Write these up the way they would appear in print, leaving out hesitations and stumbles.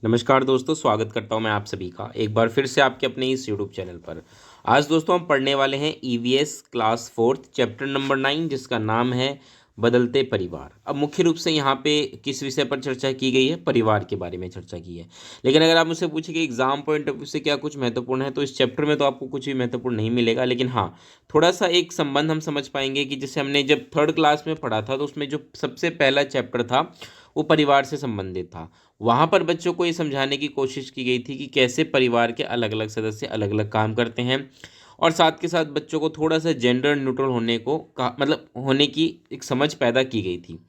नमस्कार दोस्तों, स्वागत करता हूं मैं आप सभी का एक बार फिर से आपके अपने इस यूट्यूब चैनल पर। आज दोस्तों हम पढ़ने वाले हैं EVS class fourth chapter number 9 जिसका नाम है बदलते परिवार। अब मुख्य रूप से यहाँ पे किस विषय पर चर्चा की गई है? परिवार के बारे में चर्चा की है। लेकिन अगर आप मुझसे पूछे कि एग्जाम पॉइंट ऑफ व्यू से क्या कुछ महत्वपूर्ण है, तो इस चैप्टर में तो आपको कुछ भी महत्वपूर्ण नहीं मिलेगा। लेकिन हाँ, थोड़ा सा एक संबंध हम समझ पाएंगे कि जैसे हमने जब थर्ड क्लास में पढ़ा था तो उसमें जो सबसे पहला चैप्टर था वो परिवार से संबंधित था। वहाँ पर बच्चों को ये समझाने की कोशिश की गई थी कि कैसे परिवार के अलग अलग सदस्य अलग अलग काम करते हैं, और साथ के साथ बच्चों को थोड़ा सा जेंडर न्यूट्रल होने को कहा, मतलब होने की एक समझ पैदा की गई थी।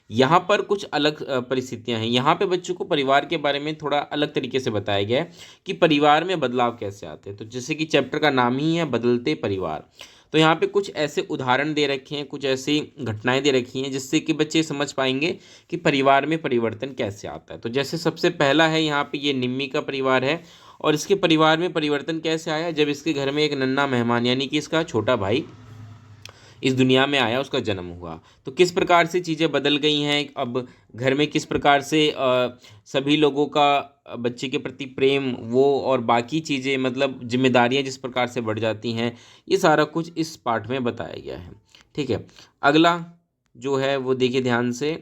यहाँ पर कुछ अलग परिस्थितियाँ हैं। यहाँ पे बच्चों को परिवार के बारे में थोड़ा अलग तरीके से बताया गया है कि परिवार में बदलाव कैसे आते हैं। तो जैसे कि चैप्टर का नाम ही है बदलते परिवार, तो यहाँ पे कुछ ऐसे उदाहरण दे रखे हैं, कुछ ऐसी घटनाएं दे रखी हैं जिससे कि बच्चे समझ पाएंगे कि परिवार में परिवर्तन कैसे आता है। तो जैसे सबसे पहला है यहाँ पे ये निम्मी का परिवार है, और इसके परिवार में परिवर्तन कैसे आया जब इसके घर में एक नन्हा मेहमान यानी कि इसका छोटा भाई इस दुनिया में आया, उसका जन्म हुआ। तो किस प्रकार से चीज़ें बदल गई हैं, अब घर में किस प्रकार से सभी लोगों का बच्चे के प्रति प्रेम वो और बाकी चीज़ें मतलब जिम्मेदारियां जिस प्रकार से बढ़ जाती हैं, ये सारा कुछ इस पार्ट में बताया गया है। ठीक है, अगला जो है वो देखिए ध्यान से,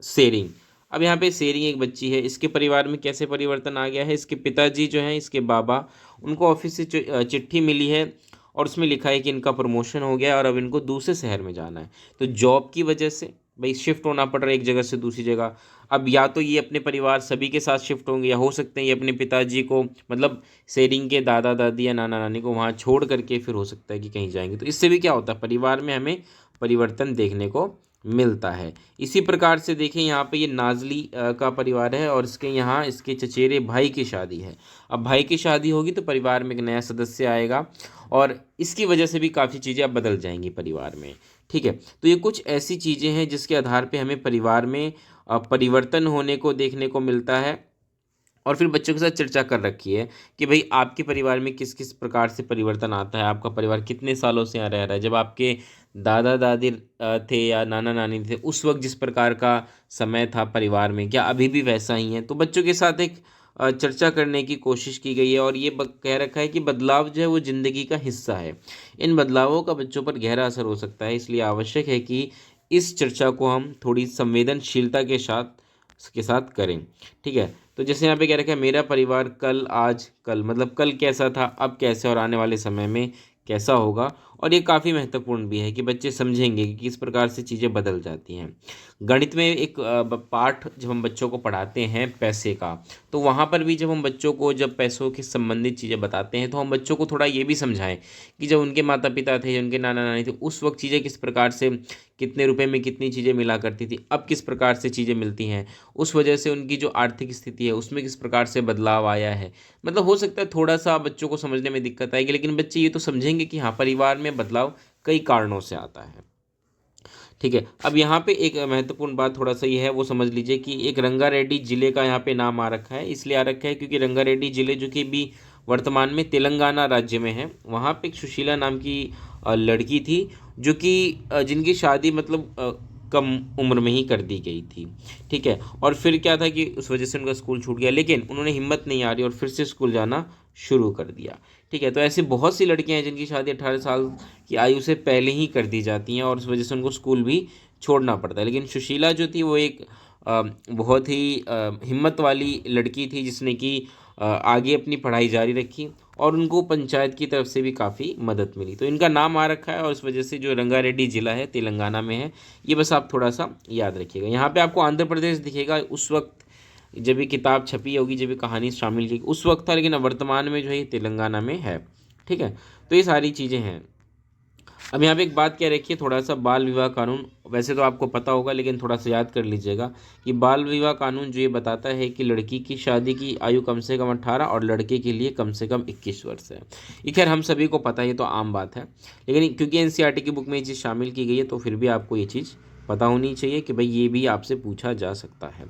शेरिंग। अब यहाँ पे शेरिंग एक बच्ची है, इसके परिवार में कैसे परिवर्तन आ गया है। इसके पिताजी जो हैं, इसके बाबा, उनको ऑफिस से चिट्ठी मिली है और उसमें लिखा है कि इनका प्रमोशन हो गया है और अब इनको दूसरे शहर में जाना है। तो जॉब की वजह से भाई शिफ्ट होना पड़ रहा है एक जगह से दूसरी जगह। अब या तो ये अपने परिवार सभी के साथ शिफ्ट होंगे, या हो सकते हैं ये अपने पिताजी को मतलब शेरिंग के दादा दादी या नाना नानी को वहाँ छोड़ करके फिर हो सकता है कि कहीं जाएंगे। तो इससे भी क्या होता है, परिवार में हमें परिवर्तन देखने को मिलता है। इसी प्रकार से देखें यहाँ पे ये नाजली का परिवार है, और इसके यहाँ इसके चचेरे भाई की शादी है। अब भाई की शादी होगी तो परिवार में एक नया सदस्य आएगा, और इसकी वजह से भी काफ़ी चीज़ें अब बदल जाएंगी परिवार में। ठीक है, तो ये कुछ ऐसी चीज़ें हैं जिसके आधार पे हमें परिवार में परिवर्तन होने को देखने को मिलता है। और फिर बच्चों के साथ चर्चा कर रखी है कि भाई आपके परिवार में किस किस प्रकार से परिवर्तन आता है, आपका परिवार कितने सालों से यहाँ रह रहा है, जब आपके दादा दादी थे या नाना नानी थे उस वक्त जिस प्रकार का समय था परिवार में, क्या अभी भी वैसा ही है। तो बच्चों के साथ एक चर्चा करने की कोशिश की गई है, और ये कह रखा है कि बदलाव जो है वो ज़िंदगी का हिस्सा है। इन बदलावों का बच्चों पर गहरा असर हो सकता है, इसलिए आवश्यक है कि इस चर्चा को हम थोड़ी संवेदनशीलता के साथ करें। ठीक है, तो जैसे यहाँ पे कह रखा है मेरा परिवार कल, आज, कल मतलब कल कैसा था, अब कैसे, और आने वाले समय में कैसा होगा। और ये काफ़ी महत्वपूर्ण भी है कि बच्चे समझेंगे कि किस प्रकार से चीज़ें बदल जाती हैं। गणित में एक पाठ जब हम बच्चों को पढ़ाते हैं पैसे का, तो वहाँ पर भी जब हम बच्चों को जब पैसों के संबंधित चीज़ें बताते हैं तो हम बच्चों को थोड़ा ये भी समझाएं कि जब उनके माता पिता थे, जब उनके नाना नानी थे, उस वक्त चीज़ें किस प्रकार से, कितने रुपए में कितनी चीज़ें मिला करती थी, अब किस प्रकार से चीज़ें मिलती हैं, उस वजह से उनकी जो आर्थिक स्थिति है उसमें किस प्रकार से बदलाव आया है। मतलब हो सकता है थोड़ा सा बच्चों को समझने में दिक्कत आएगी, लेकिन बच्चे ये तो समझेंगे कि हाँ, परिवार में बदलाव कई कारणों से आता है। ठीक है, अब यहाँ पे एक महत्वपूर्ण बात थोड़ा सा ये है, वो समझ लीजिए कि एक रंगारेड्डी जिले का यहाँ पे नाम आ रखा है। इसलिए आ रखा है क्योंकि रंगारेड्डी जिले जो कि भी वर्तमान में तेलंगाना राज्य में है, वहाँ पे एक सुशीला नाम की लड़की थी, जो कि जिनकी शादी मतलब कम उम्र में ही कर दी गई थी। ठीक है, और फिर क्या था कि उस वजह से उनका स्कूल छूट गया, लेकिन उन्होंने हिम्मत नहीं हारी और फिर से स्कूल जाना शुरू कर दिया। ठीक है, तो ऐसी बहुत सी लड़कियां हैं जिनकी शादी 18 साल की आयु से पहले ही कर दी जाती हैं, और उस वजह से उनको स्कूल भी छोड़ना पड़ता है। लेकिन सुशीला जो थी वो एक बहुत ही हिम्मत वाली लड़की थी, जिसने कि आगे अपनी पढ़ाई जारी रखी, और उनको पंचायत की तरफ से भी काफ़ी मदद मिली। तो इनका नाम आ रखा है, और इस वजह से जो रंगारेड्डी ज़िला है तेलंगाना में है, ये बस आप थोड़ा सा याद रखिएगा। यहाँ पे आपको आंध्र प्रदेश दिखेगा उस वक्त जब ये किताब छपी होगी, जब ये कहानी शामिल की उस वक्त था, लेकिन अब वर्तमान में जो है ये तेलंगाना में है। ठीक है, तो ये सारी चीज़ें हैं। अब यहाँ पे एक बात क्या रखिए, थोड़ा सा बाल विवाह कानून, वैसे तो आपको पता होगा लेकिन थोड़ा सा याद कर लीजिएगा कि बाल विवाह कानून जो ये बताता है कि लड़की की शादी की आयु कम से कम 18 और लड़के के लिए कम से कम 21 वर्ष है। ये खैर हम सभी को पता है, ये तो आम बात है, लेकिन क्योंकि एनसीईआरटी की बुक में ये चीज़ शामिल की गई है तो फिर भी आपको ये चीज़ पता होनी चाहिए कि भाई ये भी आपसे पूछा जा सकता है।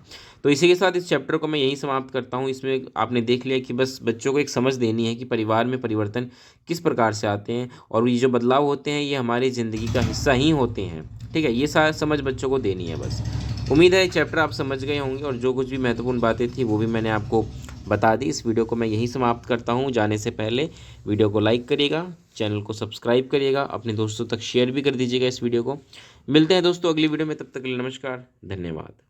तो इसी के साथ इस चैप्टर को मैं यहीं समाप्त करता हूँ। इसमें आपने देख लिया कि बस बच्चों को एक समझ देनी है कि परिवार में परिवर्तन किस प्रकार से आते हैं, और ये जो बदलाव होते हैं ये हमारी ज़िंदगी का हिस्सा ही होते हैं। ठीक है, ये सारा समझ बच्चों को देनी है बस। उम्मीद है चैप्टर आप समझ गए होंगे और जो कुछ भी महत्वपूर्ण बातें थी वो भी मैंने आपको बता दी। इस वीडियो को मैं यहीं समाप्त करता हूँ। जाने से पहले वीडियो को लाइक करिएगा, चैनल को सब्सक्राइब करिएगा, अपने दोस्तों तक शेयर भी कर दीजिएगा इस वीडियो को। मिलते हैं दोस्तों अगली वीडियो में, तब तक के लिए नमस्कार, धन्यवाद।